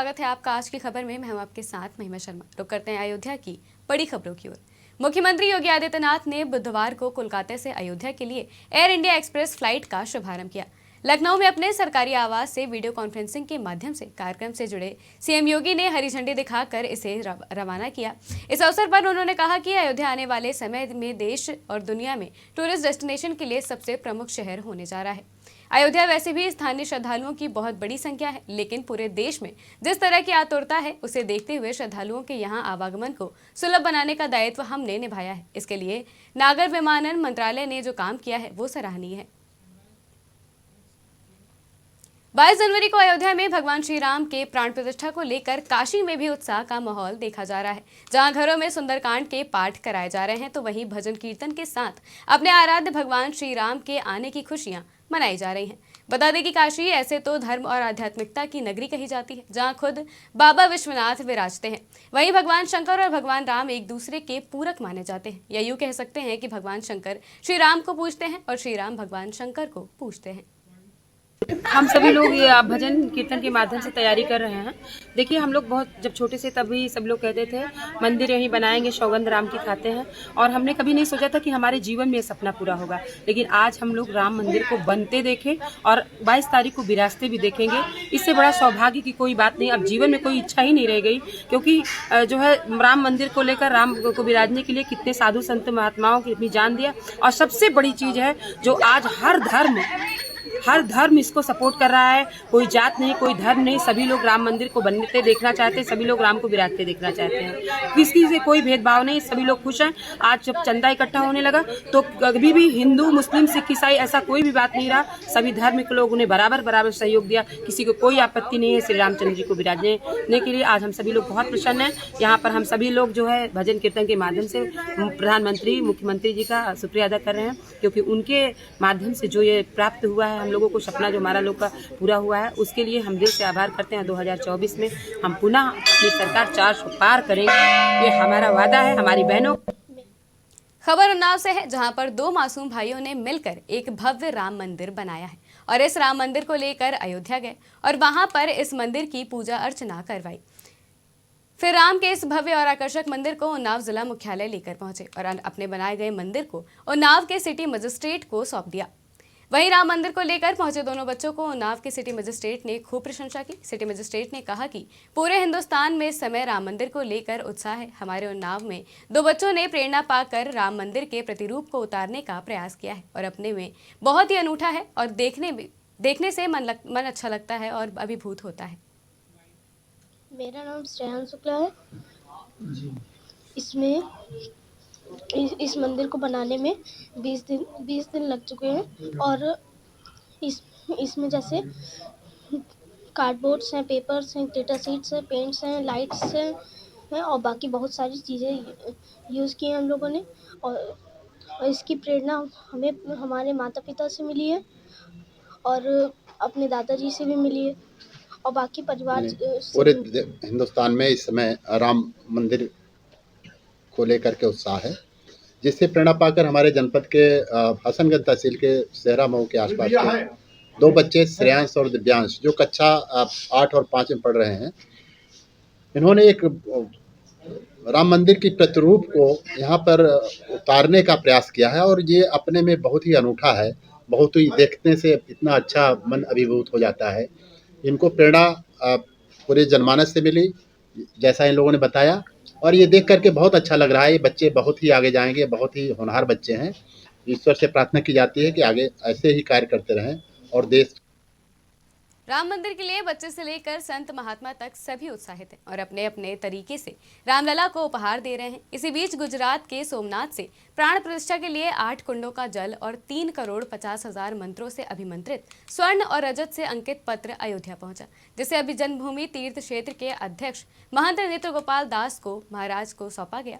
स्वागत है आपका आज की खबर में। मैं हूं आपके साथ महिमा शर्मा। रुक करते हैं अयोध्या की बड़ी खबरों की ओर। मुख्यमंत्री योगी आदित्यनाथ ने बुधवार को कोलकाता से अयोध्या के लिए एयर इंडिया एक्सप्रेस फ्लाइट का शुभारंभ किया। लखनऊ में अपने सरकारी आवास से वीडियो कॉन्फ्रेंसिंग के माध्यम से कार्यक्रम से जुड़े सीएम योगी ने हरी झंडी दिखाकर इसे रवाना किया। इस अवसर पर उन्होंने कहा कि अयोध्या आने वाले समय में देश और दुनिया में टूरिस्ट डेस्टिनेशन के लिए सबसे प्रमुख शहर होने जा रहा है। अयोध्या वैसे भी स्थानीय श्रद्धालुओं की बहुत बड़ी संख्या है, लेकिन पूरे देश में जिस तरह की आतुरता है उसे देखते हुए श्रद्धालुओं के यहाँ आवागमन को सुलभ बनाने का दायित्व हमने निभाया है। इसके लिए नागर विमानन मंत्रालय ने जो काम किया है वो सराहनीय है। 22 जनवरी को अयोध्या में भगवान श्री राम के प्राण प्रतिष्ठा को लेकर काशी में भी उत्साह का माहौल देखा जा रहा है। जहां घरों में सुंदरकांड के पाठ कराए जा रहे हैं, तो वहीं भजन कीर्तन के साथ अपने आराध्य भगवान श्री राम के आने की खुशियां मनाई जा रही हैं। बता दें कि काशी ऐसे तो धर्म और आध्यात्मिकता की नगरी कही जाती है, जहां खुद बाबा विश्वनाथ विराजते हैं। वहीं भगवान शंकर और भगवान राम एक दूसरे के पूरक माने जाते हैं, या यूं कह सकते हैं कि भगवान शंकर श्री राम को पूजते हैं और श्री राम भगवान शंकर को पूजते हैं। हम सभी लोग ये भजन कीर्तन के माध्यम से तैयारी कर रहे हैं। देखिए, हम लोग बहुत जब छोटे से तभी सब लोग कहते थे मंदिर यहीं बनाएंगे, सौगंध राम की खाते हैं, और हमने कभी नहीं सोचा था कि हमारे जीवन में ये सपना पूरा होगा। लेकिन आज हम लोग राम मंदिर को बनते देखें और 22 तारीख को विरासते भी देखेंगे। इससे बड़ा सौभाग्य की कोई बात नहीं। अब जीवन में कोई इच्छा ही नहीं रह गई, क्योंकि जो है राम मंदिर को लेकर, राम को विराजने के लिए कितने साधु संत महात्माओं की अपनी जान दिया। और सबसे बड़ी चीज है जो आज हर धर्म इसको सपोर्ट कर रहा है। कोई जात नहीं, कोई धर्म नहीं, सभी लोग राम मंदिर को बनते देखना चाहते हैं, सभी लोग राम को विराजते देखना चाहते हैं। किसी से कोई भेदभाव नहीं, सभी लोग खुश हैं। आज जब चंदा इकट्ठा होने लगा तो कभी भी हिंदू, मुस्लिम, सिख, ईसाई ऐसा कोई भी बात नहीं रहा। सभी धर्म के लोगों ने बराबर सहयोग दिया। किसी को कोई आपत्ति नहीं है श्री रामचंद्र जी को विराजने के लिए। आज हम सभी लोग बहुत प्रसन्न हैं। यहाँ पर हम सभी लोग जो है भजन कीर्तन के माध्यम से प्रधानमंत्री, मुख्यमंत्री जी का शुक्रिया अदा कर रहे हैं, क्योंकि उनके माध्यम से जो ये प्राप्त हुआ है, हम लोगों को सपना जो हमारा लोग का पूरा हुआ है, उसके लिए हम दिल से आभार करते हैं। 2024 में हम पुनः अपनी सरकार 400 पार करेंगे, ये हमारा वादा है हमारी बहनों। खबर उन्नाव से है, जहां पर 2 मासूम भाइयों ने मिलकर एक भव्य राम मंदिर बनाया है और इस राम मंदिर को लेकर अयोध्या गए और वहां पर इस मंदिर की पूजा अर्चना करवाई। फिर राम के इस भव्य और आकर्षक मंदिर को उन्नाव जिला मुख्यालय लेकर पहुंचे और अपने बनाए गए मंदिर को उन्नाव के सिटी मजिस्ट्रेट को सौंप दिया। वहीं राम मंदिर को लेकर पहुंचे दोनों बच्चों को उन्नाव के सिटी मजिस्ट्रेट ने खूब प्रशंसा की। सिटी मजिस्ट्रेट ने कहा कि पूरे हिंदुस्तान में इस समय राम मंदिर को लेकर उत्साह है। हमारे उन्नाव में 2 बच्चों ने प्रेरणा पाकर राम मंदिर के प्रतिरूप को उतारने का प्रयास किया है और अपने में बहुत ही अनूठा है और देखने से मन अच्छा लगता है और अभिभूत होता है। मेरा नाम श्रेयान शुक्ला है। इसमें इस मंदिर को बनाने में 20 दिन लग चुके हैं और इसमें जैसे कार्डबोर्ड्स हैं, पेपर्स हैं, डेटा शीट्स हैं, पेंट्स हैं, लाइट्स हैं और बाकी बहुत सारी चीज़ें यूज़ की हैं हम लोगों ने। और इसकी प्रेरणा हमें हमारे माता पिता से मिली है और अपने दादाजी से भी मिली है और बाकी परिवार पूरे हिंदुस्तान में इस समय राम मंदिर को लेकर के उत्साह है, जिससे प्रेरणा पाकर हमारे जनपद के हसनगंज तहसील के सेहरा मऊ के आसपास के 2 बच्चे श्रेयांश और दिव्यांश, जो कक्षा 8 और 5 में पढ़ रहे हैं, इन्होंने एक राम मंदिर की प्रतिरूप को यहाँ पर उतारने का प्रयास किया है और ये अपने में बहुत ही अनूठा है। बहुत ही देखने से इतना अच्छा मन अभिभूत हो जाता है। इनको प्रेरणा पूरे जनमानस से मिली, जैसा इन लोगों ने बताया, और ये देख करके बहुत अच्छा लग रहा है। ये बच्चे बहुत ही आगे जाएंगे, बहुत ही होनहार बच्चे हैं। ईश्वर से प्रार्थना की जाती है कि आगे ऐसे ही कार्य करते रहें और देश। राम मंदिर के लिए बच्चे से लेकर संत महात्मा तक सभी उत्साहित हैं और अपने अपने तरीके से रामलला को उपहार दे रहे हैं। इसी बीच गुजरात के सोमनाथ से प्राण प्रतिष्ठा के लिए 8 कुंडों का जल और 3,50,00,000 मंत्रों से अभिमंत्रित स्वर्ण और रजत से अंकित पत्र अयोध्या पहुंचा, जिसे अभी जन्मभूमि तीर्थ क्षेत्र के अध्यक्ष महंत नेत्र गोपाल दास को महाराज को सौंपा गया।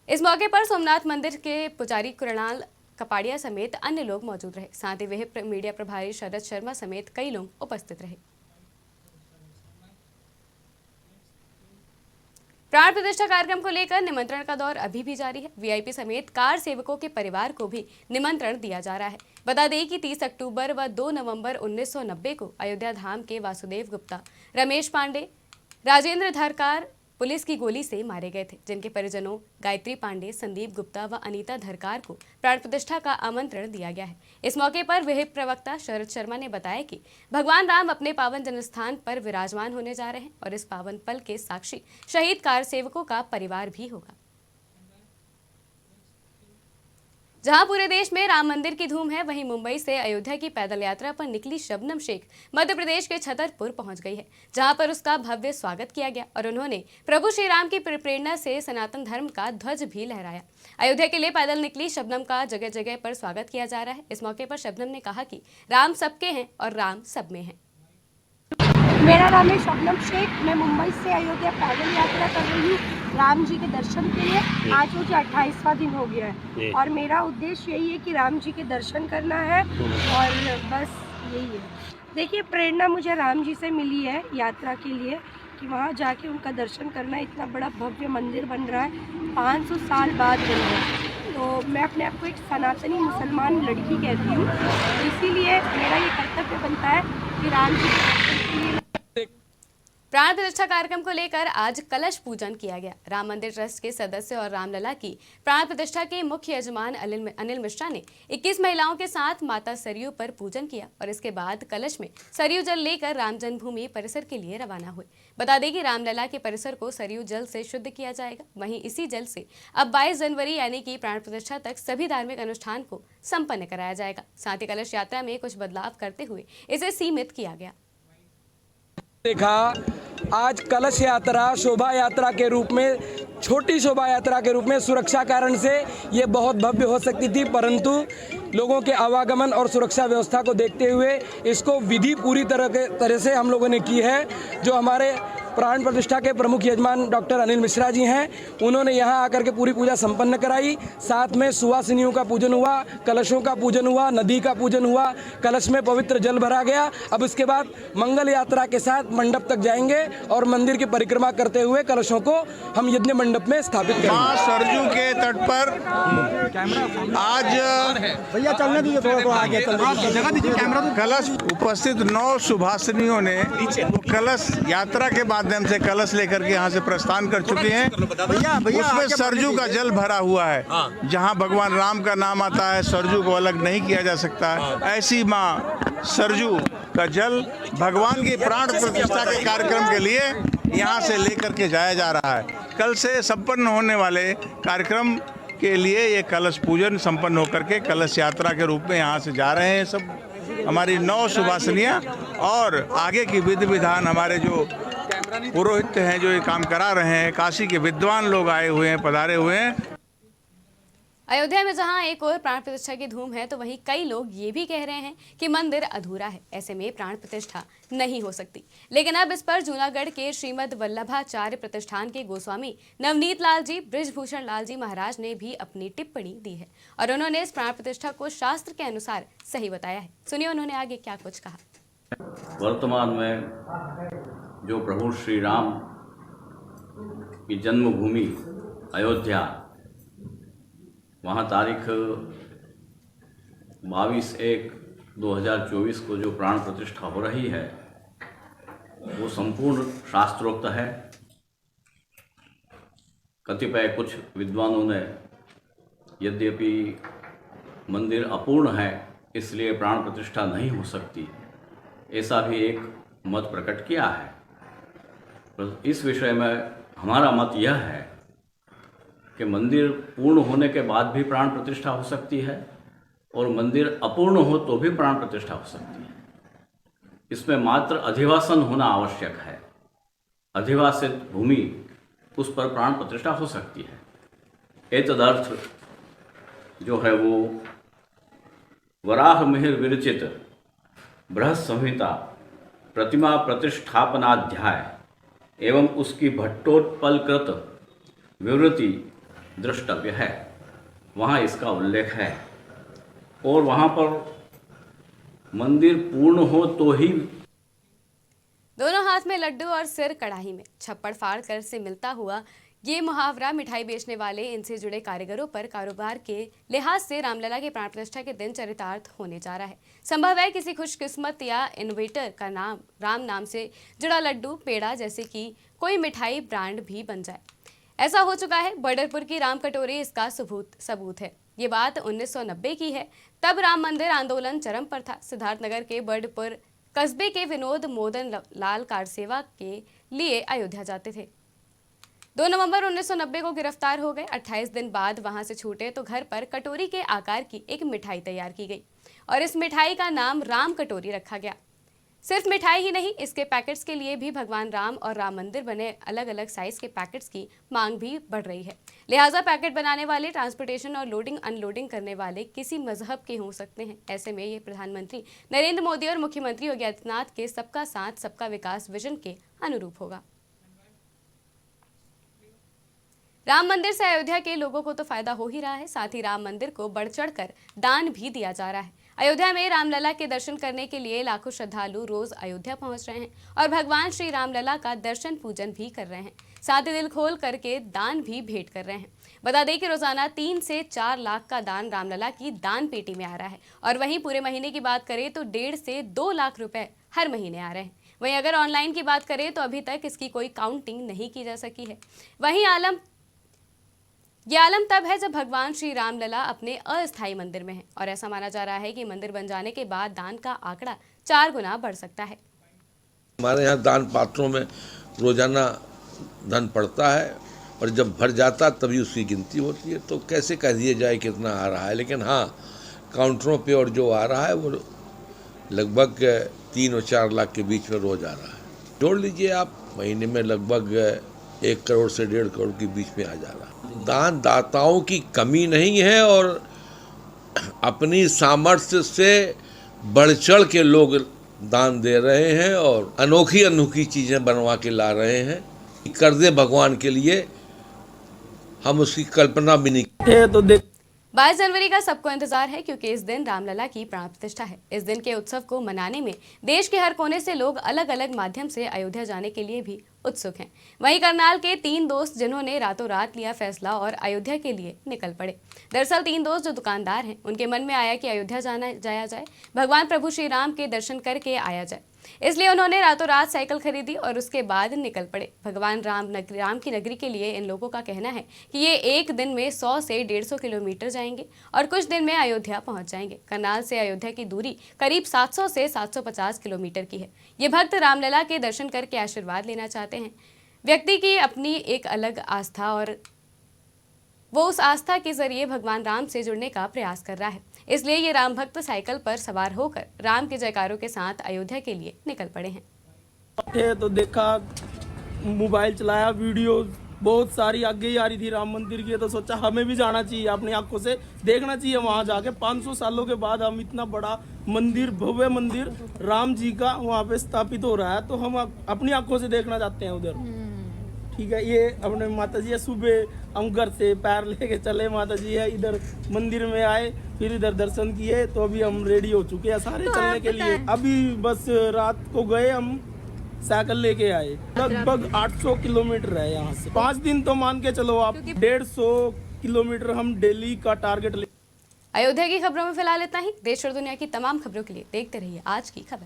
इस मौके पर सोमनाथ मंदिर के पुजारी कृणाल कपाड़िया समेत अन्य लोग मौजूद रहे। साथ ही वह मीडिया प्रभारी शरद शर्मा समेत कई लोग उपस्थित रहे। प्राण प्रतिष्ठा कार्यक्रम को लेकर निमंत्रण का दौर अभी भी जारी है। वीआईपी समेत कार सेवकों के परिवार को भी निमंत्रण दिया जा रहा है। बता दें कि 30 अक्टूबर व 2 नवंबर 1990 को अयोध्या धाम के वासुदेव गुप्ता, रमेश पांडे, राजेंद्र धरकार पुलिस की गोली से मारे गए थे, जिनके परिजनों गायत्री पांडे, संदीप गुप्ता व अनीता धरकार को प्राण प्रतिष्ठा का आमंत्रण दिया गया है। इस मौके पर विहिप प्रवक्ता शरद शर्मा ने बताया कि भगवान राम अपने पावन जनस्थान पर विराजमान होने जा रहे हैं और इस पावन पल के साक्षी शहीद कार सेवकों का परिवार भी होगा। जहां पूरे देश में राम मंदिर की धूम है, वहीं मुंबई से अयोध्या की पैदल यात्रा पर निकली शबनम शेख मध्य प्रदेश के छतरपुर पहुंच गई है, जहां पर उसका भव्य स्वागत किया गया और उन्होंने प्रभु श्री राम की प्रेरणा से सनातन धर्म का ध्वज भी लहराया। अयोध्या के लिए पैदल निकली शबनम का जगह जगह पर स्वागत किया जा रहा है। इस मौके पर शबनम ने कहा कि राम सबके हैं और राम सब में है। मेरा नाम है शबनम शेख। मैं मुंबई से अयोध्या पैदल यात्रा कर रही हूँ राम जी के दर्शन के लिए। आज मुझे 28वां दिन हो गया है और मेरा उद्देश्य यही है कि राम जी के दर्शन करना है और बस यही है। देखिए, प्रेरणा मुझे राम जी से मिली है यात्रा के लिए कि वहाँ जाके उनका दर्शन करना। इतना बड़ा भव्य मंदिर बन रहा है, 500 साल बाद बन रहा है, तो मैं अपने आप को एक सनातनी मुसलमान लड़की कहती हूँ, तो इसीलिए मेरा ये कर्तव्य बनता है कि राम जी के दर्शन के लिए। प्राण प्रतिष्ठा कार्यक्रम को लेकर आज कलश पूजन किया गया। राम मंदिर ट्रस्ट के सदस्य और रामलला की प्राण प्रतिष्ठा के मुख्य यजमान अनिल मिश्रा ने 21 महिलाओं के साथ माता सरयू पर पूजन किया और इसके बाद कलश में सरयू जल लेकर राम जन्मभूमि परिसर के लिए रवाना हुए। बता दें कि रामलला के परिसर को सरयू जल से शुद्ध किया जाएगा। वहीं इसी जल से अब 22 जनवरी यानी कि प्राण प्रतिष्ठा तक सभी धार्मिक अनुष्ठान को संपन्न कराया जाएगा। साथ ही कलश यात्रा में कुछ बदलाव करते हुए इसे सीमित किया गया। देखा आज कलश यात्रा शोभा यात्रा के रूप में, छोटी शोभा यात्रा के रूप में सुरक्षा कारण से ये बहुत भव्य हो सकती थी, परंतु लोगों के आवागमन और सुरक्षा व्यवस्था को देखते हुए इसको विधि पूरी तरह से हम लोगों ने की है। जो हमारे प्राण प्रतिष्ठा के प्रमुख यजमान डॉक्टर अनिल मिश्रा जी हैं, उन्होंने यहाँ आकर के पूरी पूजा संपन्न कराई। साथ में सुवासिनियों का पूजन हुआ, कलशों का पूजन हुआ, नदी का पूजन हुआ, कलश में पवित्र जल भरा गया। अब इसके बाद मंगल यात्रा के साथ मंडप तक जाएंगे और मंदिर की परिक्रमा करते हुए कलशों को हम यज्ञ मंडप में स्थापित करेंगे। मां सरजू के तट पर आज भैया चलने दीजिए, थोड़ा आगे जगह दीजिए, कैमरा तो। कलश उपस्थित 9 सुभासिनियों ने कलश यात्रा के माध्यम से कलश लेकर के यहाँ से प्रस्थान कर चुके हैं। उसमें सरजू का जल भरा हुआ है। जहाँ भगवान राम का नाम आता है, सरजू को अलग नहीं किया जा सकता। ऐसी माँ सरजू का जल भगवान की प्राण प्रतिष्ठा के कार्यक्रम के लिए यहाँ से लेकर के जाया जा रहा है। कल से संपन्न होने वाले कार्यक्रम के लिए ये कलश पूजन संपन्न होकर के कलश यात्रा के रूप में यहाँ से जा रहे हैं सब हमारी 9 सुभासिनियाँ। और आगे की विधि विधान हमारे जो पुरोहित हैं जो ये काम करा रहे हैं, काशी के विद्वान लोग आए हुए हैं, पधारे हुए हैं। अयोध्या में जहां एक और प्राण प्रतिष्ठा की धूम है, तो वहीं कई लोग ये भी कह रहे हैं कि मंदिर अधूरा है, ऐसे में प्राण प्रतिष्ठा नहीं हो सकती। लेकिन अब इस पर जूनागढ़ के श्रीमद वल्लभाचार्य प्रतिष्ठान के गोस्वामी नवनीत लाल जी बृजभूषण लाल जी महाराज ने भी अपनी टिप्पणी दी है और उन्होंने इस प्राण प्रतिष्ठा को शास्त्र के अनुसार सही बताया है। सुनिए उन्होंने आगे क्या कुछ कहा। वर्तमान में जो प्रभु श्री राम की जन्मभूमि अयोध्या, वहाँ तारीख 22/1/2024 को जो प्राण प्रतिष्ठा हो रही है वो संपूर्ण शास्त्रोक्त है। कतिपय कुछ विद्वानों ने यद्यपि मंदिर अपूर्ण है इसलिए प्राण प्रतिष्ठा नहीं हो सकती, ऐसा भी एक मत प्रकट किया है। इस विषय में हमारा मत यह है कि मंदिर पूर्ण होने के बाद भी प्राण प्रतिष्ठा हो सकती है और मंदिर अपूर्ण हो तो भी प्राण प्रतिष्ठा हो सकती है। इसमें मात्र अधिवासन होना आवश्यक है। अधिवासित भूमि उस पर प्राण प्रतिष्ठा हो सकती है। एतदर्थ जो है वो वराह मिहिर विरचित बृहत् संहिता प्रतिमा प्रतिष्ठापनाध्याय एवं उसकी भट्टोत्पलकृत विवृति दृष्टव्य है। वहाँ इसका उल्लेख है और वहाँ पर मंदिर पूर्ण हो तो ही। दोनों हाथ में लड्डू और सिर कढ़ाई में, छप्पड़ फाड़ कर से मिलता हुआ ये मुहावरा मिठाई बेचने वाले इनसे जुड़े कारीगरों पर कारोबार के लिहाज से रामलला के प्राण प्रतिष्ठा के दिन चरितार्थ होने जा रहा है। संभव है किसी खुशकिस्मत या इनोवेटर का नाम राम नाम से जुड़ा लड्डू, पेड़ा जैसे कि कोई मिठाई ब्रांड भी बन जाए। ऐसा हो चुका है। बर्डरपुर की राम कटोरी इसका सबूत है। ये बात 1990 की है। तब राम मंदिर आंदोलन चरम पर था। सिद्धार्थनगर के बर्डपुर कस्बे के विनोद मोदन लाल कार सेवा के लिए अयोध्या जाते थे। 2 नवंबर 1990 को गिरफ्तार हो गए। 28 दिन बाद वहां से छूटे तो घर पर कटोरी के आकार की एक मिठाई तैयार की गई और इस मिठाई का नाम राम कटोरी रखा गया। सिर्फ मिठाई ही नहीं, इसके पैकेट्स के लिए भी भगवान राम और राम मंदिर बने अलग अलग साइज के पैकेट्स की मांग भी बढ़ रही है। लिहाजा पैकेट बनाने वाले, ट्रांसपोर्टेशन और लोडिंग अनलोडिंग करने वाले किसी मजहब के हो सकते हैं। ऐसे में ये प्रधानमंत्री नरेंद्र मोदी और मुख्यमंत्री योगी आदित्यनाथ के सबका साथ सबका विकास विजन के अनुरूप होगा। राम मंदिर से अयोध्या के लोगों को तो फायदा हो ही रहा है, साथ ही राम मंदिर को बढ़ चढ़कर दान भी दिया जा रहा है। अयोध्या में रामलला के दर्शन करने के लिए लाखों श्रद्धालु रोज अयोध्या पहुंच रहे हैं और भगवान श्री रामलला का दर्शन पूजन भी कर रहे हैं। साथ ही दिल खोल करके दान भी भेंट कर रहे हैं। बता दें कि रोजाना 3 से 4 लाख का दान रामलला की दान पेटी में आ रहा है और वहीं पूरे महीने की बात करें तो 1.5 से 2 लाख रुपए हर महीने आ रहे हैं। वहीं अगर ऑनलाइन की बात करें तो अभी तक इसकी कोई काउंटिंग नहीं की जा सकी है। वहीं ये आलम तब है जब भगवान श्री रामलला अपने अस्थायी मंदिर में है और ऐसा माना जा रहा है कि मंदिर बन जाने के बाद दान का आंकड़ा 4 गुना बढ़ सकता है। हमारे यहाँ दान पात्रों में रोजाना धन पड़ता है और जब भर जाता तभी उसकी गिनती होती है, तो कैसे कह दिया जाए कितना आ रहा है। लेकिन हाँ, काउंटरों पे और जो आ रहा है वो लगभग 3 और 4 लाख के बीच में रोज आ रहा है। जोड़ लीजिए आप, महीने में लगभग 1 करोड़ से 1.5 करोड़ के बीच में आ जा रहा है। दान दाताओं की कमी नहीं है और अपनी सामर्थ्य से बढ़ चढ़ के लोग दान दे रहे हैं और अनोखी चीज़ें बनवा के ला रहे हैं। कर दे भगवान के लिए, हम उसकी कल्पना भी नहीं। तो देख 22 जनवरी का सबको इंतजार है क्योंकि इस दिन रामलला की प्राण प्रतिष्ठा है। इस दिन के उत्सव को मनाने में देश के हर कोने से लोग अलग अलग माध्यम से अयोध्या जाने के लिए भी उत्सुक हैं। वहीं करनाल के 3 दोस्त जिन्होंने रातों रात लिया फैसला और अयोध्या के लिए निकल पड़े। दरअसल 3 दोस्त जो दुकानदार हैं, उनके मन में आया कि अयोध्या जाया जाए, भगवान प्रभु श्री राम के दर्शन करके आया जाए। इसलिए उन्होंने रातों रात साइकिल खरीदी और उसके बाद निकल पड़े। भगवान राम की नगरी के लिए इन लोगों का कहना है कि ये एक दिन में 100 से 150 किलोमीटर जाएंगे और कुछ दिन में अयोध्या पहुंच जाएंगे। करनाल से अयोध्या की दूरी करीब 700 से 750 किलोमीटर की है। ये भक्त रामलला के दर्शन करके आशीर्वाद लेना चाहते हैं। व्यक्ति की अपनी एक अलग आस्था और वो उस आस्था के जरिए भगवान राम से जुड़ने का प्रयास कर रहा है। इसलिए ये राम भक्त साइकिल पर सवार होकर राम के जयकारों के साथ अयोध्या के लिए निकल पड़े हैं। तो देखा, मोबाइल चलाया, वीडियो बहुत सारी आगे ही आ रही थी राम मंदिर की, तो सोचा हमें भी जाना चाहिए, अपनी आंखों से देखना चाहिए वहां जाके। 500 सालों के बाद हम इतना बड़ा मंदिर, भव्य मंदिर राम जी का वहाँ पे स्थापित हो रहा है, तो हम अपनी आंखों से देखना चाहते हैं उधर। ठीक है, ये अपने माता जी है, सुबह हम घर से पैर लेके चले, माता जी है, इधर मंदिर में आए, फिर इधर दर्शन किए, तो अभी हम रेडी हो चुके हैं सारे चलने के लिए। अभी बस रात को गए, हम साइकिल लेके आए। लगभग 800 किलोमीटर है यहाँ से। 5 दिन तो मान के चलो आप, 150 किलोमीटर हम डेली का टारगेट ले। अयोध्या की खबरों में फिलहाल इतना ही। देश और दुनिया की तमाम खबरों के लिए देखते रहिए आज की खबर।